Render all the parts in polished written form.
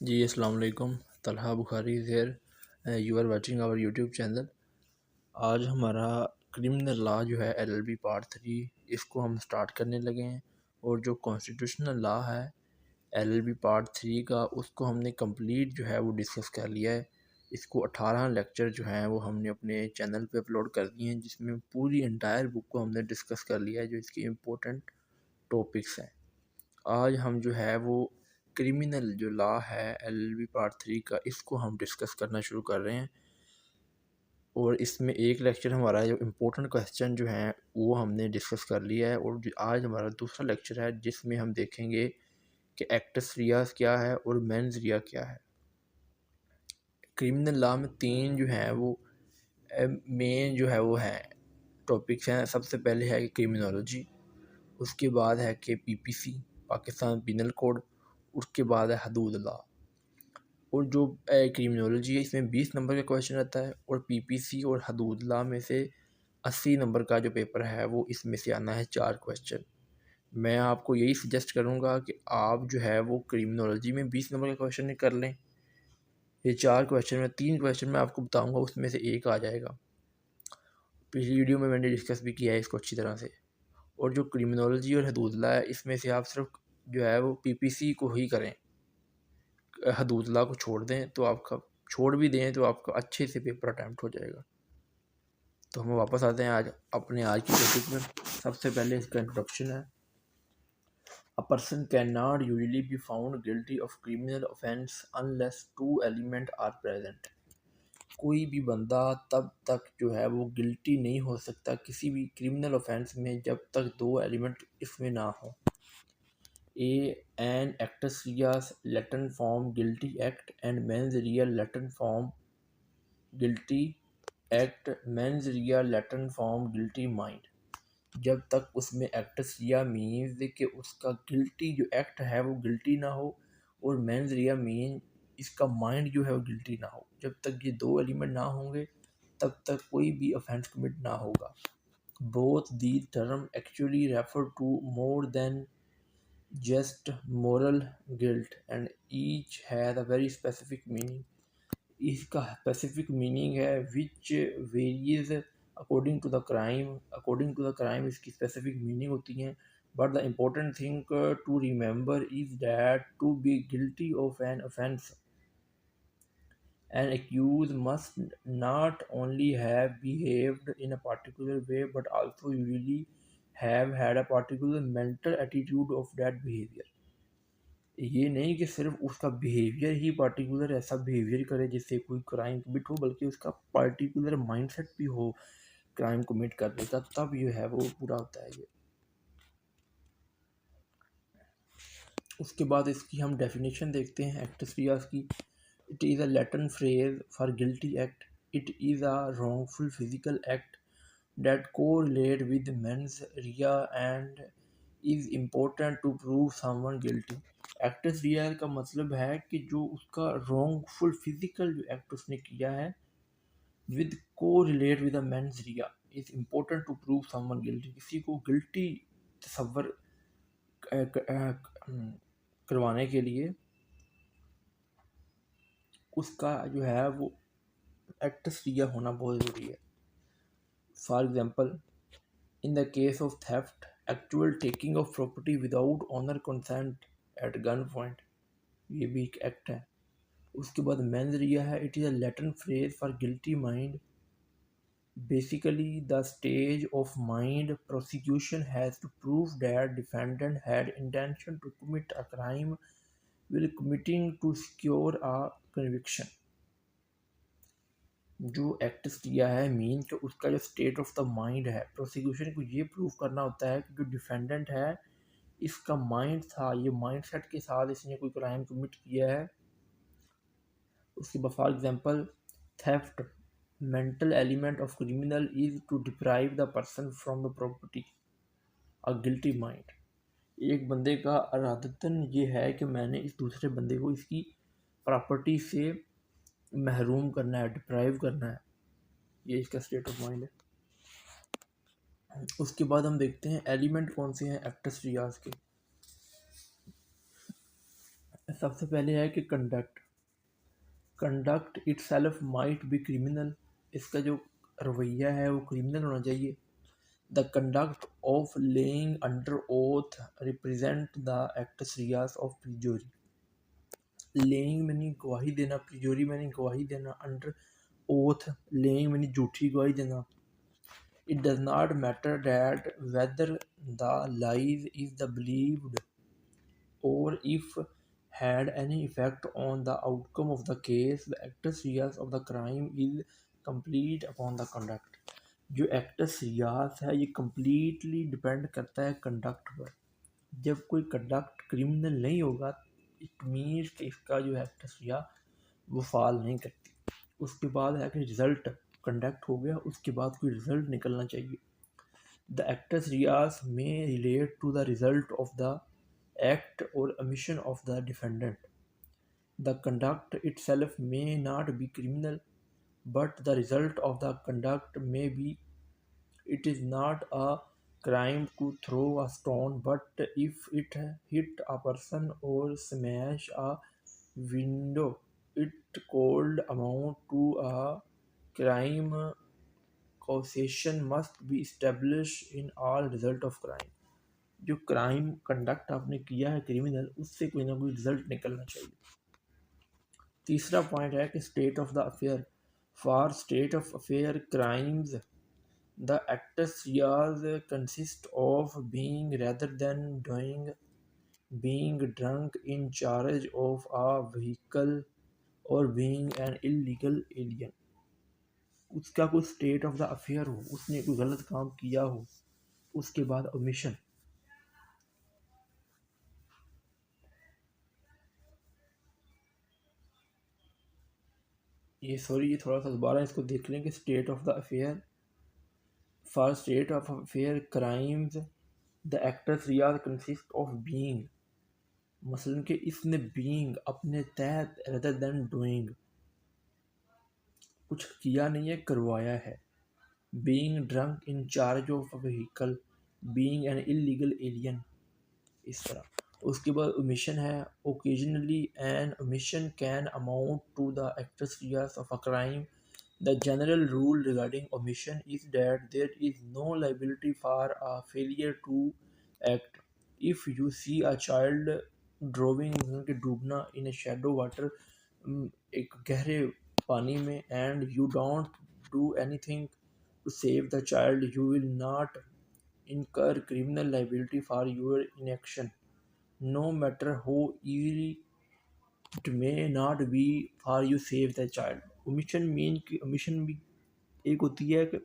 जी अस्सलाम वालेकुम। Talha Bukhari here, you are watching our YouTube channel. आज हमारा क्रिमिनल लॉ जो है एलएलबी पार्ट 3 इसको हम स्टार्ट करने लगे हैं। और जो कॉन्स्टिट्यूशनल लॉ है एलएलबी पार्ट 3 का उसको हमने कंप्लीट जो है वो डिस्कस कर लिया है। इसको 18 लेक्चर जो हैं वो हमने अपने चैनल पे अपलोड कर दिए हैं, जिसमें पूरी एंटायर बुक को हमने डिस्कस कर लिया है जो इसकी इम्पोर्टेंट टॉपिक्स हैं। आज हम जो है वो क्रिमिनल जो लॉ है एलएलबी पार्ट 3 का इसको हम डिस्कस करना शुरू कर रहे हैं। और इसमें एक लेक्चर हमारा जो इम्पोर्टेंट क्वेश्चन जो हैं वो हमने डिस्कस कर लिया है। और आज हमारा दूसरा लेक्चर है जिसमें हम देखेंगे कि एक्टस रियाज क्या है और मेंस रिया क्या है। क्रिमिनल लॉ में तीन जो हैं वो मेन जो है वो हैं टॉपिक्स हैं। सबसे पहले है कि क्रिमिनोलॉजी, उसके बाद है कि पीपीसी पाकिस्तान पिनल कोड, उसके बाद है हदूद लॉ। और जो क्रिमिनोलॉजी है इसमें 20 नंबर का क्वेश्चन रहता है और पीपीसी और हदूद लॉ में से 80 नंबर का जो पेपर है वो इसमें से आना है 4 क्वेश्चन। मैं आपको यही सजेस्ट करूँगा कि आप जो है वो क्रिमिनोलॉजी में 20 नंबर का क्वेश्चन कर लें। ये 4 क्वेश्चन में 3 क्वेश्चन मैं आपको बताऊँगा, उसमें से एक आ जाएगा। पिछली वीडियो में मैंने डिस्कस भी किया है इसको अच्छी तरह से। और जो क्रिमिनोलॉजी और हदूद लॉ है इसमें से आप सिर्फ जो है वो पीपीसी को ही करें, हदूद लॉ को छोड़ दें तो आपका छोड़ भी दें तो आपका अच्छे से पेपर अटैम्प्ट हो जाएगा। तो हम वापस आते हैं आज की टॉपिक में। सबसे पहले इसका इंट्रोडक्शन है। A person can not usually be found guilty of criminal offense unless two element are present. कोई भी बंदा तब तक जो है वो गिल्टी नहीं हो सकता किसी भी क्रिमिनल ऑफेंस में जब तक दो एलिमेंट इसमें ना हो। An actus reus Latin form guilty act and mens rea Latin form guilty act mens rea Latin form guilty mind। जब तक उसमें एक्टस रिया मीन्स कि उसका गिल्टी जो एक्ट है वो गिल्टी ना हो और मेंस रिया मीन इसका माइंड जो है वो गिल्टी ना हो, जब तक ये दो एलिमेंट ना होंगे तब तक कोई भी ऑफेंस कमिट ना होगा। Both the term actually refer to more than just moral guilt and each has a very specific meaning। इसका specific meaning है which varies according to the crime इसकी specific meaning होती हैं। but the important thing to remember is that to be guilty of an offense an accused must not only have behaved in a particular way but also usually have had a particular mental attitude of that behavior। ये नहीं कि सिर्फ उसका behaviour ही particular ऐसा behaviour करे जिससे कोई crime commit हो, बल्कि उसका पार्टिकुलर माइंडसेट भी हो क्राइम कमिट करने का, तब ये है वो पूरा होता है ये। उसके बाद इसकी हम डेफिनेशन देखते हैं एक्टस रियाज की। It is a Latin phrase for guilty act. It is a wrongful physical act that correlate with mens rea and is important to prove someone guilty। Actus reus का मतलब है कि जो उसका रॉन्गफुल फिजिकल जो act उसने किया है विद को relate with mens rea is important to prove someone guilty. किसी को गिल्टी तस्वर करवाने के लिए उसका जो है वो एक्टस रिया होना बहुत ज़रूरी है। For example in the case of theft, actual taking of property without owner consent at gunpoint, ये भी एक एक्ट है। उसके बाद मेंस रिया है। It is a Latin phrase for guilty mind. Basically the stage of mind prosecution has to prove that defendant had intention to commit a crime will committing to secure a conviction. जो acts किया है mean कि उसका जो state of the mind है, prosecution को ये prove करना होता है कि जो डिफेंडेंट है इसका माइंड था, ये माइंड सेट के साथ इसने कोई क्राइम कमिट किया है। उसके बाद for example theft mental element of criminal is to deprive the person from the property a guilty mind. एक बंदे का इरादतन ये है कि मैंने इस दूसरे बंदे को इसकी प्रॉपर्टी से महरूम करना है, डिप्राइव करना है, ये इसका स्टेट ऑफ माइंड है। उसके बाद हम देखते हैं एलिमेंट कौन से हैं एक्टस रियाज के। सबसे पहले है कि conduct itself might be criminal, इसका जो रवैया है वो क्रिमिनल होना चाहिए। The conduct of lying under oath represent the actus reus of perjury. Lying मैंने गवाही देना, प्रीजोरी मैंने गवाही देना, अंडर ओथ लेइंग मैंने झूठी गवाही देना। It does not matter that whether the lies is the believed or if had any effect on the outcome of the case, the actus reus of the crime is complete upon the conduct. जो acts रियास है ये completely depend करता है conduct पर। जब कोई conduct criminal नहीं होगा इट मीन्स कि इसका जो एक्टस रिया वो फॉल नहीं करती। उसके बाद है कि रिज़ल्ट कंडक्ट हो गया, उसके बाद कोई रिज़ल्ट निकलना चाहिए। The actus reus may relate to the result of the act or omission of the defendant. The conduct itself may not be criminal, but the result of the conduct may be. It is not a crime to throw a stone, but if it hit a person or smash a window, it could amount to a crime. Causation must be established in all result of crime. जो crime conduct आपने किया है criminal, उससे कोई ना कोई result निकलना चाहिए। तीसरा पॉइंट है कि state of the affair. For state of affair crimes the actus reus consist of being rather than doing, being drunk in charge of a vehicle और बीइंग एन इलीगल एलियन। उसका कोई state of the affair हो, उसने कोई गलत काम किया हो, उसके बाद ओमिशन। ये थोड़ा सा दोबारा इसको देख लें कि state of the affair. For state of affair crimes the actus reus consist of being, मसलन कि इसने बीइंग अपने तहत रेदर देन डूइंग, कुछ किया नहीं है करवाया है। Being drunk in charge of a vehicle, being an illegal alien, इस तरह। उसके बाद ओमिशन है। Occasionally an omission can amount to the actus reus of a crime. The general rule regarding omission is that there is no liability for a failure to act. If you see a child drowning, मतलब कि डूबना, in a shallow water, एक गहरे पानी में, and you don't do anything to save the child, you will not incur criminal liability for your inaction, no matter how easily it may not be for you save the child. Omission mean कि omission भी एक होती है कि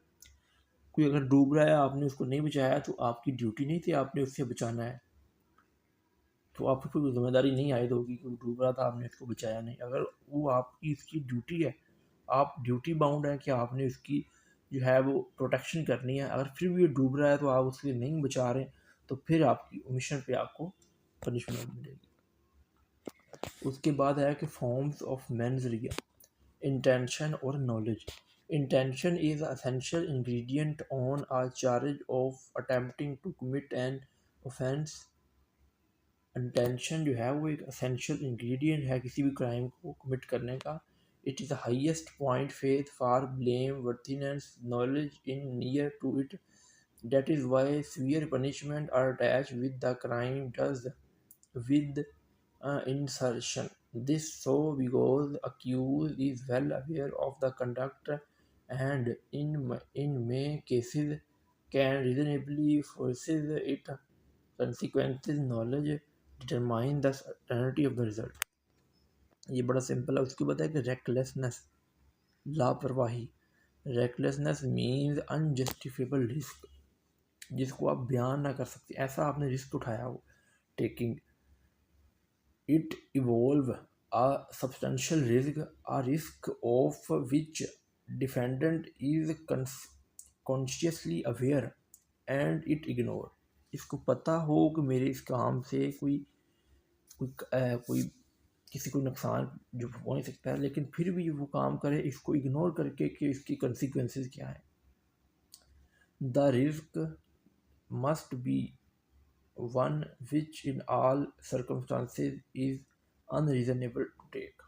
कोई अगर डूब रहा है, आपने उसको नहीं बचाया तो आपकी ड्यूटी नहीं थी, आपने उससे बचाना है, तो आपकी कोई जिम्मेदारी नहीं आयद होगी कि वो डूब रहा था आपने उसको बचाया नहीं। अगर वो आपकी इसकी ड्यूटी है, आप ड्यूटी बाउंड है कि आपने उसकी जो है वो प्रोटेक्शन करनी है। अगर फिर भी ये डूब रहा है तो आप उसके नहीं बचा रहे, तो फिर आपकी ओमिशन पे आपको पनिशमेंट मिलेगी। उसके बाद है कि forms of mains Riya. Intention और knowledge. Intention is an essential ingredient on a charge of attempting to commit an offense. Intention जो है वो एक essential ingredient है किसी भी crime को commit करने का। It is the highest point faith for blame worthiness knowledge in near to it. That is why severe punishment are attached with the crime does with insertion. This so because accused is well aware of the conduct and in many cases can reasonably foresee its consequences. Knowledge determine the certainty of the result. ये बड़ा simple है। उसके बाद है कि recklessness, लापरवाही। Recklessness means अनजस्टिफिएबल risk, जिसको आप बयान ना कर सकते, ऐसा आपने रिस्क उठाया हो। Taking it involve a substantial risk, a risk of which defendant is consciously aware and it ignore. इसको पता हो कि मेरे इस काम से कोई किसी को नुकसान जो हो नहीं सकता है, लेकिन फिर भी वो काम करे इसको इग्नोर करके कि इसकी कंसिक्वेंसेस क्या है। The risk must be one which in all circumstances is unreasonable to take.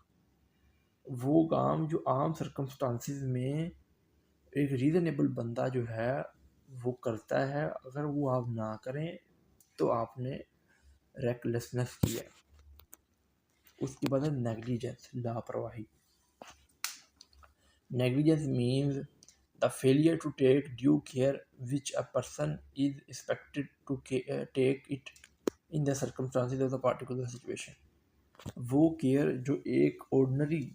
वो काम जो आम सर्कमस्टांसिस में एक रीज़नेबल बंदा जो है वो करता है, अगर वो आप ना करें तो आपने रेकलेसनेस की है। उसके बाद है नेग्लिजेंस, लापरवाही। Negligence means the failure to take due care which a person is expected to take it in the circumstances of the particular situation. वो केयर जो एक ऑर्डिनरी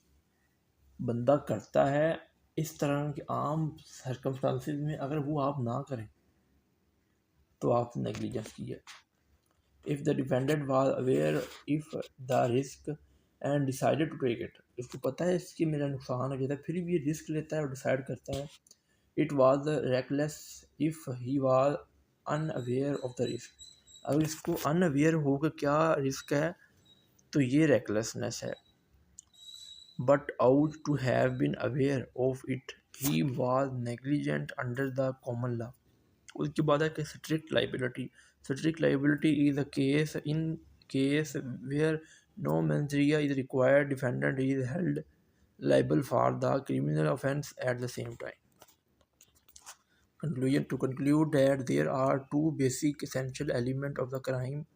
बंदा करता है इस तरह के आम सर्कमस्टांसिस में, अगर वो आप ना करें तो आप नेग्लिजेंस की है। If the defendant was aware if the risk and decided to take it, इसको पता है इसकी मेरा नुकसान हो जाता है फिर भी ये रिस्क लेता है और डिसाइड करता है। It was reckless if he was unaware of the risk, अगर इसको अनअवेयर होकर क्या रिस्क है तो ये रेकलेसनेस है। But ought to have been aware of it, he was negligent under the common law। उसके बाद है कि strict liability. Strict liability is a case in case where no mens rea is required, defendant is held liable for the criminal offence at the same time। Conclusion: to conclude that there are two basic essential elements of the crime,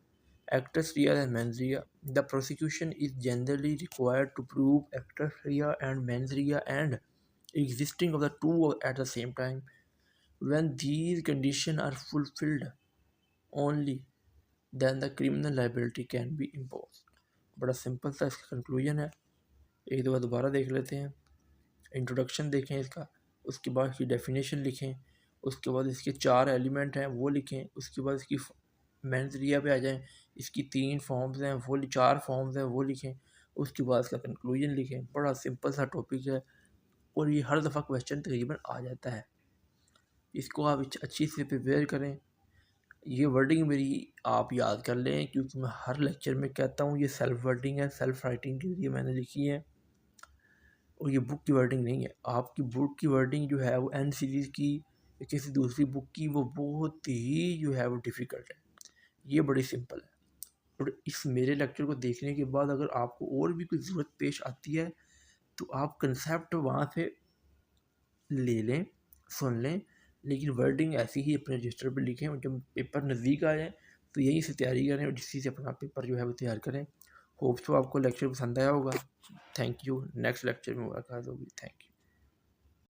actus reus and mens rea. The prosecution is generally required to prove actus reus and mens rea and existing of the two at the same time. When these conditions are fulfilled, only then the criminal liability can be imposed। बड़ा simple सा इसका conclusion है, एक दफ़ा दोबारा देख लेते हैं। इंट्रोडक्शन देखें इसका, उसके बाद इसकी डेफिनेशन लिखें, उसके बाद इसके 4 एलिमेंट हैं वो लिखें, उसके बाद इसकी मेंस रिया पे आ जाएं, इसकी 3 फॉर्म्स हैं वो 4 फॉर्म्स हैं वो लिखें, उसके बाद इसका कंक्लूजन लिखें। बड़ा सिंपल सा टॉपिक है और ये हर दफ़ा क्वेश्चन तकरीबन आ जाता है। इसको आप अच्छी से प्रिपेयर करें। ये वर्डिंग मेरी आप याद कर लें क्योंकि मैं हर लेक्चर में कहता हूँ ये सेल्फ वर्डिंग है, सेल्फ राइटिंग के लिए मैंने लिखी है और ये बुक की वर्डिंग नहीं है। आपकी बुक की वर्डिंग जो है वो एन सीरीज़ की या किसी दूसरी बुक की वो बहुत ही जो है वो डिफ़िकल्ट है, ये बड़ी सिंपल है। और इस मेरे लेक्चर को देखने के बाद अगर आपको और भी कोई ज़रूरत पेश आती है तो आप कंसेप्ट वहाँ से ले लें, सुन लें, लेकिन वर्डिंग ऐसी ही अपने रजिस्टर पर लिखें और जब पेपर नज़दीक आ जाए तो यहीं से तैयारी करें और जिससे से अपना पेपर जो है वो तैयार करें। होप सो आपको लेक्चर पसंद आया होगा। Thank you. नेक्स्ट लेक्चर में मुलाकात होगी। Thank you.